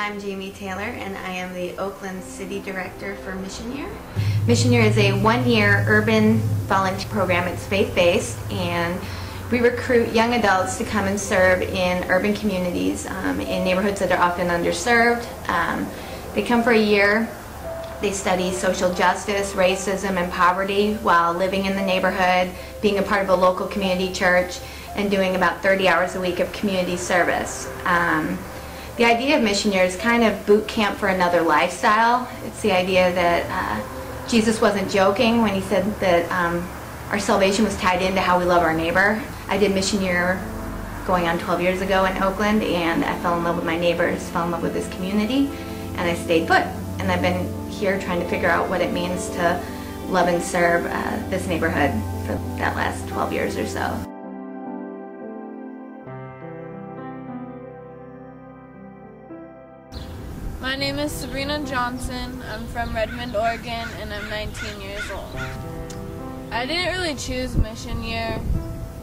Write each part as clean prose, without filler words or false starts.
I'm Jamie Taylor, and I am the Oakland City Director for Mission Year. Mission Year is a one-year urban volunteer program. It's faith-based, and we recruit young adults to come and serve in urban communities in neighborhoods that are often underserved. They come for a year. They study social justice, racism, and poverty while living in the neighborhood, being a part of a local community church, and doing about 30 hours a week of community service. The idea of Mission Year is kind of boot camp for another lifestyle. It's the idea that Jesus wasn't joking when he said that our salvation was tied into how we love our neighbor. I did Mission Year going on 12 years ago in Oakland, and I fell in love with my neighbors, fell in love with this community, and I stayed put. And I've been here trying to figure out what it means to love and serve this neighborhood for that last 12 years or so. My name is Sabrina Johnson. I'm from Redmond, Oregon, and I'm 19 years old. I didn't really choose Mission Year.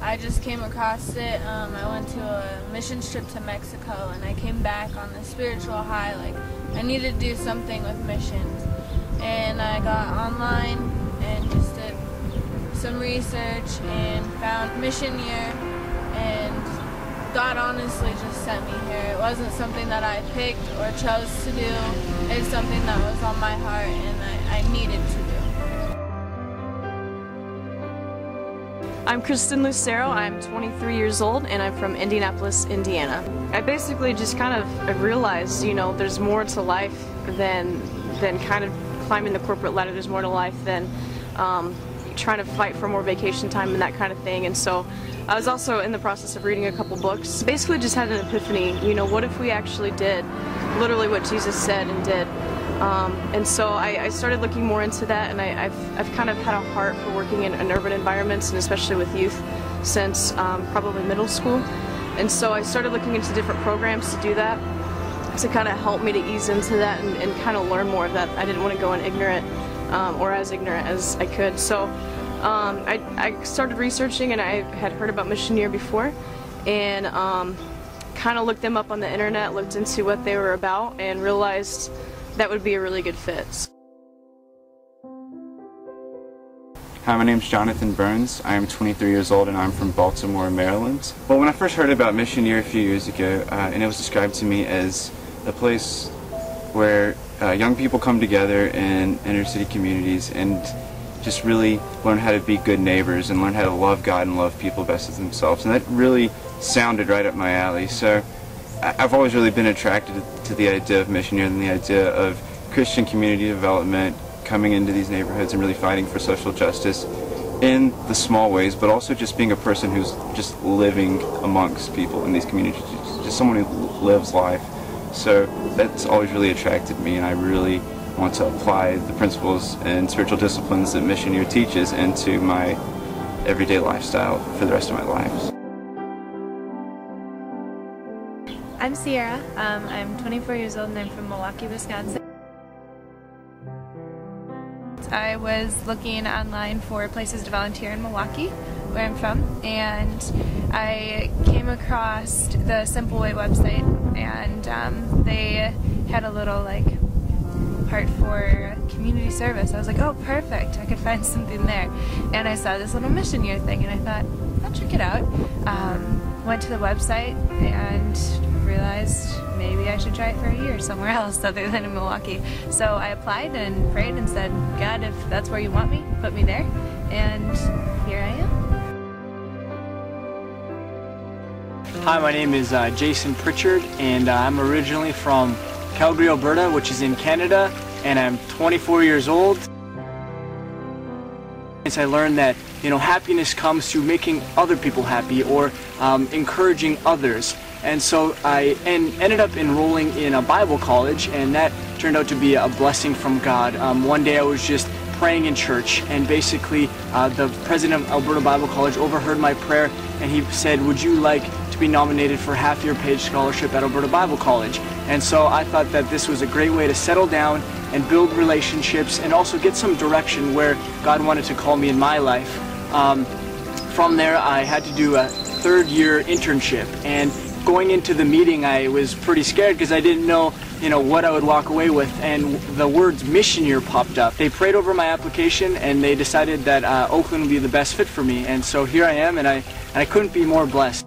I just came across it. I went to a mission trip to Mexico, and I came back on a spiritual high, like I needed to do something with missions. And I got online and just did some research and found Mission Year, and God honestly just sent me here. It wasn't something that I picked or chose to do. It's something that was on my heart and I needed to do. I'm Kristen Lucero. I'm 23 years old and I'm from Indianapolis, Indiana. I basically just kind of realized, you know, there's more to life than kind of climbing the corporate ladder. There's more to life than trying to fight for more vacation time and that kind of thing. And so I was also in the process of reading a couple books. Basically just had an epiphany, you know, what if we actually did literally what Jesus said and did? And so I started looking more into that, and I've kind of had a heart for working in urban environments, and especially with youth, since probably middle school. And so I started looking into different programs to do that, to kind of help me to ease into that and kind of learn more of that. I didn't want to go in ignorant, or as ignorant as I could. So I started researching, and I had heard about Mission Year before, and kind of looked them up on the internet, looked into what they were about, and realized that would be a really good fit. Hi, my name's Jonathan Burns. I am 23 years old and I'm from Baltimore, Maryland. Well, when I first heard about Mission Year a few years ago, and it was described to me as a place where young people come together in inner city communities and just really learn how to be good neighbors and learn how to love God and love people best as themselves. And that really sounded right up my alley. So I've always really been attracted to the idea of Mission Year and the idea of Christian community development, coming into these neighborhoods and really fighting for social justice in the small ways, but also just being a person who's just living amongst people in these communities, just someone who lives life. So that's always really attracted me, and I really want to apply the principles and spiritual disciplines that Mission Year teaches into my everyday lifestyle for the rest of my life. I'm Sierra. I'm 24 years old and I'm from Milwaukee, Wisconsin. I was looking online for places to volunteer in Milwaukee, where I'm from, and I came across the Simple Way website, and they had a little part for community service. I was like, oh, perfect, I could find something there. And I saw this little Mission Year thing and I thought, I'll check it out. Went to the website and realized maybe I should try it for a year somewhere else other than in Milwaukee. So I applied and prayed and said, God, if that's where you want me, put me there. And here I am. Hi, my name is Jason Pritchard, and I'm originally from Calgary, Alberta, which is in Canada, and I'm 24 years old. I learned that, you know, happiness comes through making other people happy or encouraging others. And so I ended up enrolling in a Bible college, and that turned out to be a blessing from God. One day I was just praying in church, and basically the president of Alberta Bible College overheard my prayer, and he said, would you like to be nominated for half-year paid scholarship at Alberta Bible College? And so I thought that this was a great way to settle down and build relationships and also get some direction where God wanted to call me in my life. From there I had to do a third-year internship, and going into the meeting, I was pretty scared because I didn't know, what I would walk away with, and the words mission year popped up. They prayed over my application and they decided that Oakland would be the best fit for me, and so here I am, and I couldn't be more blessed.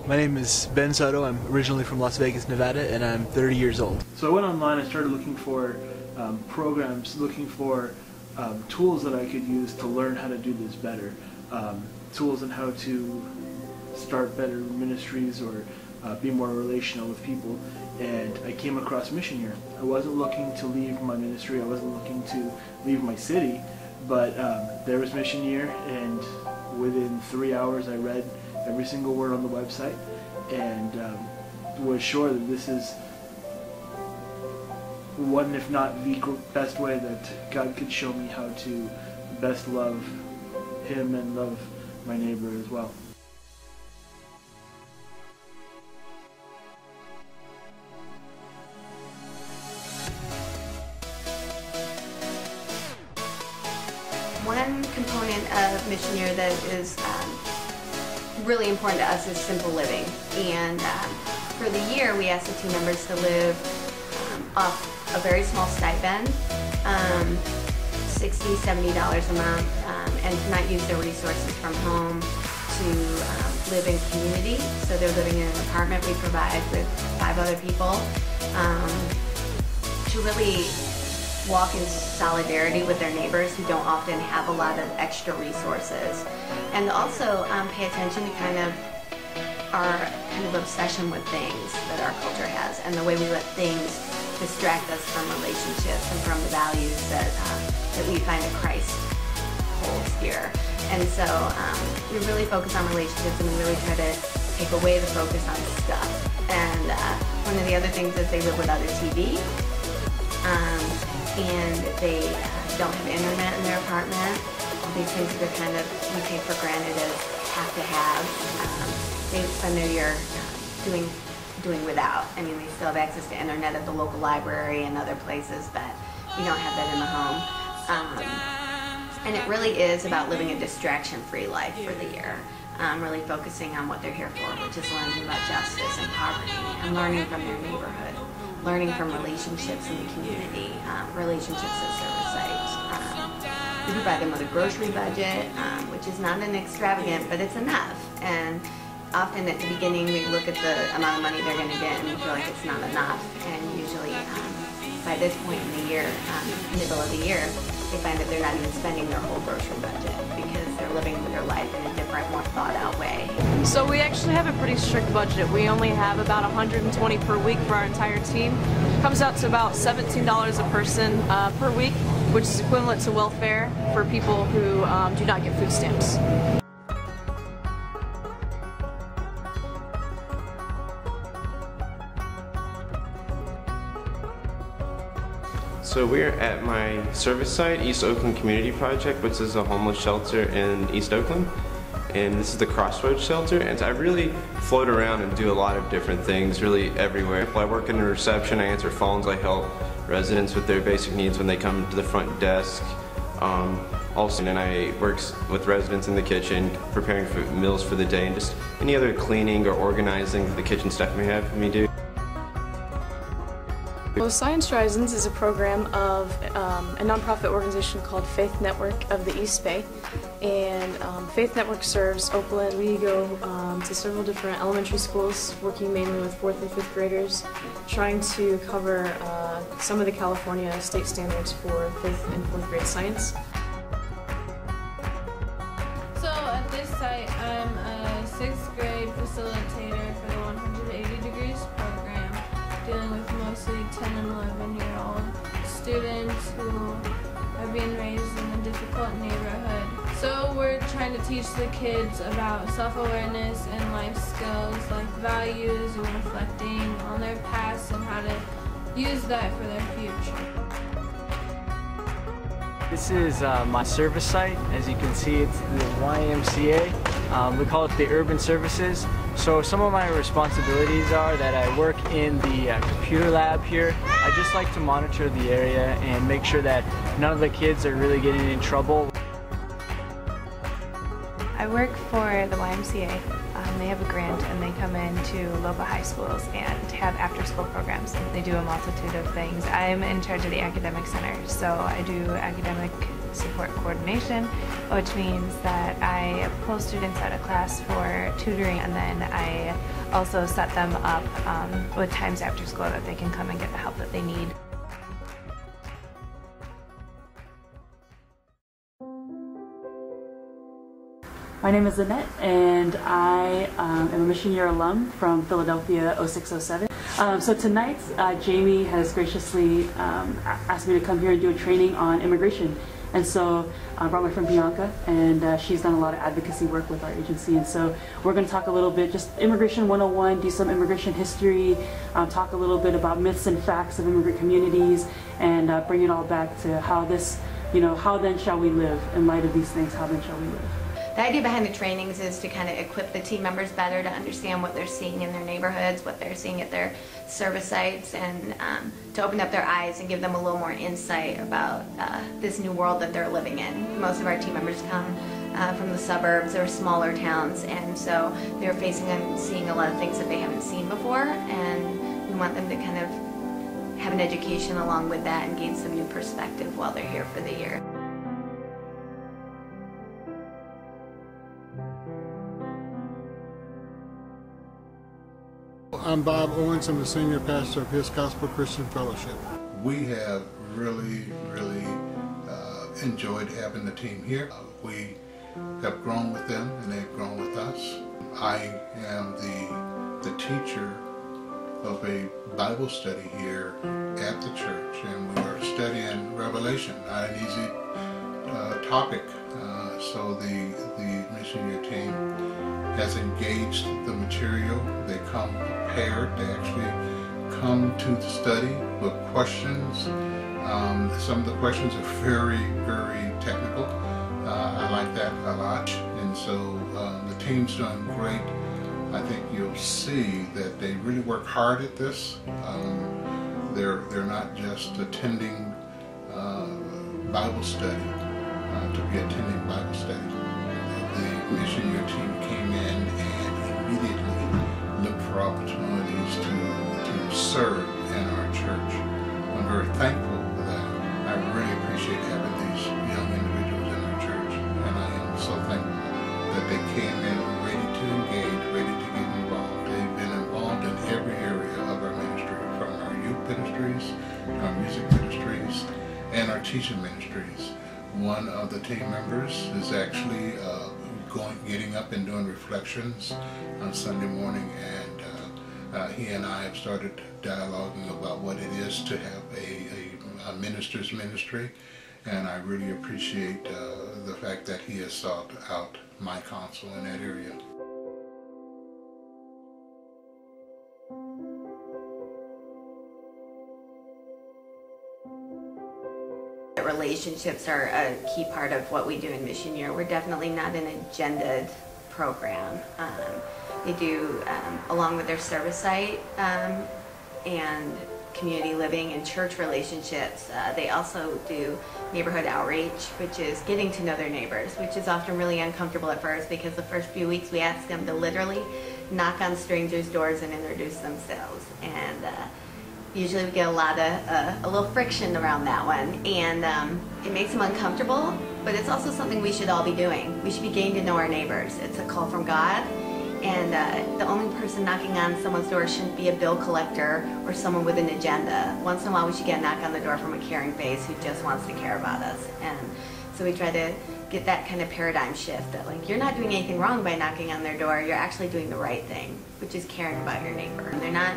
My name is Ben Soto. I'm originally from Las Vegas, Nevada, and I'm 30 years old. So I went online and started looking for programs, looking for tools that I could use to learn how to do this better. Tools on how to start better ministries or be more relational with people. And I came across Mission Year. I wasn't looking to leave my ministry, I wasn't looking to leave my city, but there was Mission Year, and within 3 hours I read every single word on the website and was sure that this is one, if not the best way that God could show me how to best love Him and love my neighbor as well. One component of Mission Year that is really important to us is simple living. And for the year, we ask the team members to live off a very small stipend, $60, $70 a month, and to not use their resources from home, to live in community. So they're living in an apartment we provide with 5 other people, to really walk in solidarity with their neighbors who don't often have a lot of extra resources, and also pay attention to our obsession with things that our culture has, and the way we let things distract us from relationships and from the values that we find that Christ holds dear. And so we really focus on relationships, and we really try to take away the focus on stuff. And one of the other things is they live without a TV. And they don't have internet in their apartment. All these things that we take for granted as have to have. They spend their year doing without. I mean, they still have access to internet at the local library and other places, but we don't have that in the home. And it really is about living a distraction-free life for the year. Really focusing on what they're here for, which is learning about justice and poverty, and learning from their neighborhood. Learning from relationships in the community, relationships at service sites. We provide them with a grocery budget, which is not an extravagant, but it's enough. And often at the beginning we look at the amount of money they're going to get and we feel like it's not enough. And usually by this point in the year, middle of the year, they find that they're not even spending their whole grocery budget because they're living their life in a different, more thought out way. So we actually have a pretty strict budget. We only have about 120 per week for our entire team. Comes out to about $17 a person per week, which is equivalent to welfare for people who do not get food stamps. So we're at my service site, East Oakland Community Project, which is a homeless shelter in East Oakland. And this is the Crossroads shelter, and I really float around and do a lot of different things, really everywhere. I work in the reception, I answer phones, I help residents with their basic needs when they come to the front desk. Also, and I work with residents in the kitchen, preparing meals for the day, and just any other cleaning or organizing the kitchen staff may have me do. Well, Science Horizons is a program of a nonprofit organization called Faith Network of the East Bay, and Faith Network serves Oakland. We go to several different elementary schools, working mainly with 4th and 5th graders, trying to cover some of the California state standards for 5th and 4th grade science. So at this site, I'm a 6th grade facilitator for the 180 Degrees program, dealing with mostly 10 and 11-year-old students who are being raised in a difficult neighborhood. So we're trying to teach the kids about self-awareness and life skills like values and reflecting on their past and how to use that for their future. This is my service site. As you can see, it's the YMCA. We call it the Urban Services. So some of my responsibilities are that I work in the computer lab here. I just like to monitor the area and make sure that none of the kids are really getting in trouble. I work for the YMCA. They have a grant and they come into local high schools and have after-school programs. They do a multitude of things. I'm in charge of the academic center, so I do academic support coordination, which means that I pull students out of class for tutoring, and then I also set them up with times after school that they can come and get the help that they need. My name is Annette, and I am a Mission Year alum from Philadelphia 0607. So tonight, Jamie has graciously asked me to come here and do a training on immigration. And so I brought my friend Bianca, and she's done a lot of advocacy work with our agency. And so we're going to talk a little bit, just Immigration 101, do some immigration history, talk a little bit about myths and facts of immigrant communities, and bring it all back to how this, how then shall we live in light of these things, how then shall we live. The idea behind the trainings is to kind of equip the team members better to understand what they're seeing in their neighborhoods, what they're seeing at their service sites, and to open up their eyes and give them a little more insight about this new world that they're living in. Most of our team members come from the suburbs or smaller towns, and so they're facing and seeing a lot of things that they haven't seen before, and we want them to kind of have an education along with that and gain some new perspective while they're here for the year. I'm Bob Owens. I'm the senior pastor of His Gospel Christian Fellowship. We have really enjoyed having the team here. We have grown with them and they've grown with us. I am the teacher of a Bible study here at the church, and we are studying Revelation, not an easy topic. So the mission year team has engaged the material. They come prepared. They actually come to the study with questions. Some of the questions are very technical. I like that a lot. And so the team's doing great. I think you'll see that they really work hard at this. They're not just attending Bible study to be attending Bible study. The mission year team came in and immediately looked for opportunities to serve in our church. I'm very thankful for that. I really appreciate having these young individuals in our church, and I am so thankful that they came in ready to engage, ready to get involved. They've been involved in every area of our ministry, from our youth ministries, our music ministries, and our teaching ministries. One of the team members is actually getting up and doing reflections on Sunday morning, and he and I have started dialoguing about what it is to have a minister's ministry, and I really appreciate the fact that he has sought out my counsel in that area. Relationships are a key part of what we do in Mission Year. We're definitely not an agendaed program. They do, along with their service site and community living and church relationships, they also do neighborhood outreach, which is getting to know their neighbors, which is often really uncomfortable at first, because the first few weeks we ask them to literally knock on strangers' doors and introduce themselves. And usually we get a little friction around that one, and it makes them uncomfortable, but it's also something we should all be doing. We should be getting to know our neighbors. It's a call from God, and the only person knocking on someone's door shouldn't be a bill collector or someone with an agenda. Once in a while we should get a knock on the door from a caring face who just wants to care about us. And so we try to get that kind of paradigm shift that, like, you're not doing anything wrong by knocking on their door, you're actually doing the right thing, which is caring about your neighbor. And they're not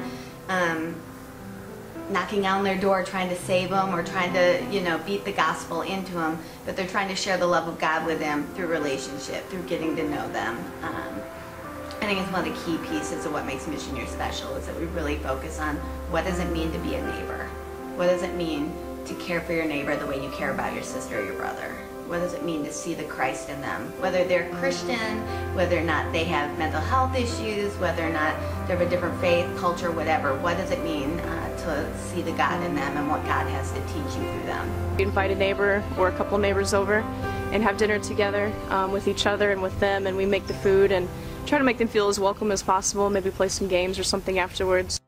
knocking on their door trying to save them or trying to, beat the gospel into them, but they're trying to share the love of God with them through relationship, through getting to know them. I think it's one of the key pieces of what makes Mission Year special, is that we really focus on what does it mean to be a neighbor? What does it mean to care for your neighbor the way you care about your sister or your brother? What does it mean to see the Christ in them? Whether they're Christian, whether or not they have mental health issues, whether or not they have a different faith, culture, whatever, what does it mean to see the God in them and what God has to teach you through them? We invite a neighbor or a couple neighbors over, and have dinner together with each other and with them, and we make the food and try to make them feel as welcome as possible, maybe play some games or something afterwards.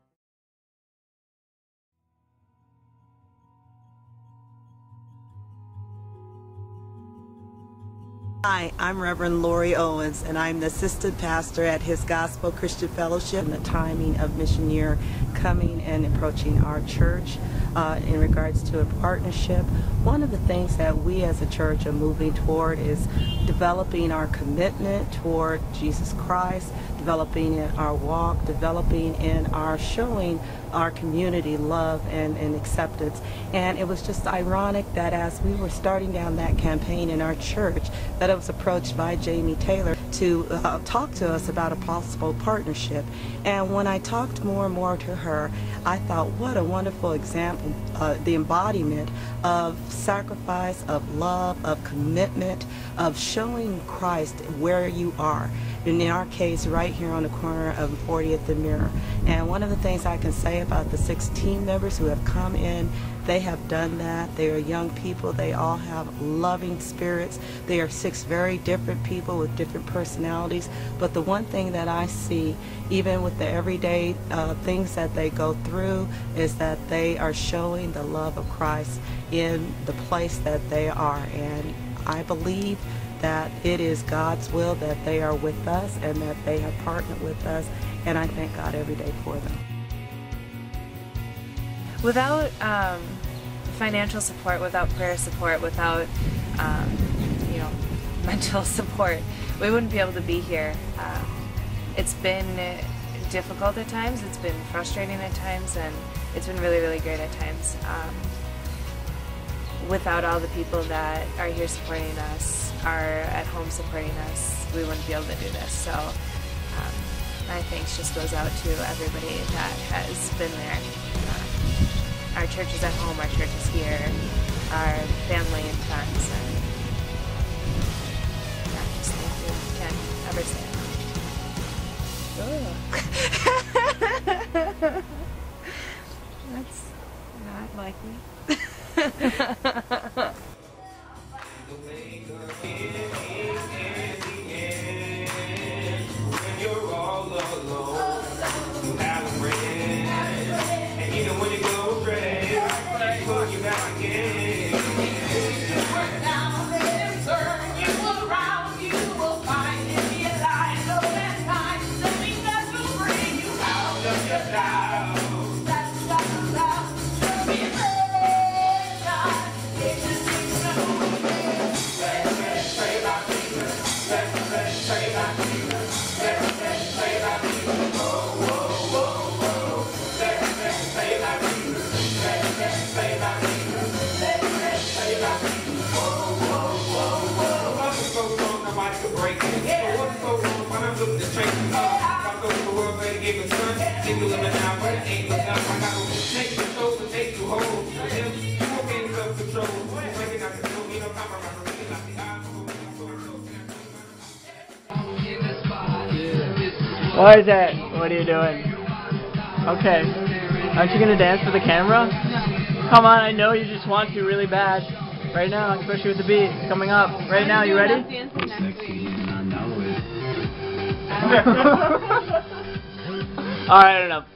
Hi, I'm Reverend Lori Owens, and I'm the assistant pastor at His Gospel Christian Fellowship. And the timing of Mission Year coming and approaching our church in regards to a partnership, one of the things that we as a church are moving toward is developing our commitment toward Jesus Christ, developing in our walk, developing in our showing our community love and acceptance. And it was just ironic that as we were starting down that campaign in our church, that I was approached by Jamie Taylor to talk to us about a possible partnership. And when I talked more and more to her, I thought, what a wonderful example, the embodiment of sacrifice, of love, of commitment, of showing Christ where you are. And in our case, right here on the corner of 40th and Mirror. And one of the things I can say about the 6 team members who have come in, they have done that. They are young people. They all have loving spirits. They are 6 very different people with different personalities. But the one thing that I see, even with the everyday things that they go through, is that they are showing the love of Christ in the place that they are. And I believe that it is God's will that they are with us and that they have partnered with us, and I thank God every day for them. Without financial support, without prayer support, without mental support, we wouldn't be able to be here. It's been difficult at times, it's been frustrating at times, and it's been really, really great at times. Without all the people that are here supporting us, are at home supporting us, we wouldn't be able to do this. So my thanks just goes out to everybody that has been there. Our church is at home, our church is here, our family and friends, and just thank you. Can't ever say enough. That's not like me. What is that? What are you doing? Okay. Aren't you gonna dance for the camera? Come on, I know you just want to really bad. Right now, especially with the beat coming up. Right now, you ready? Alright, enough.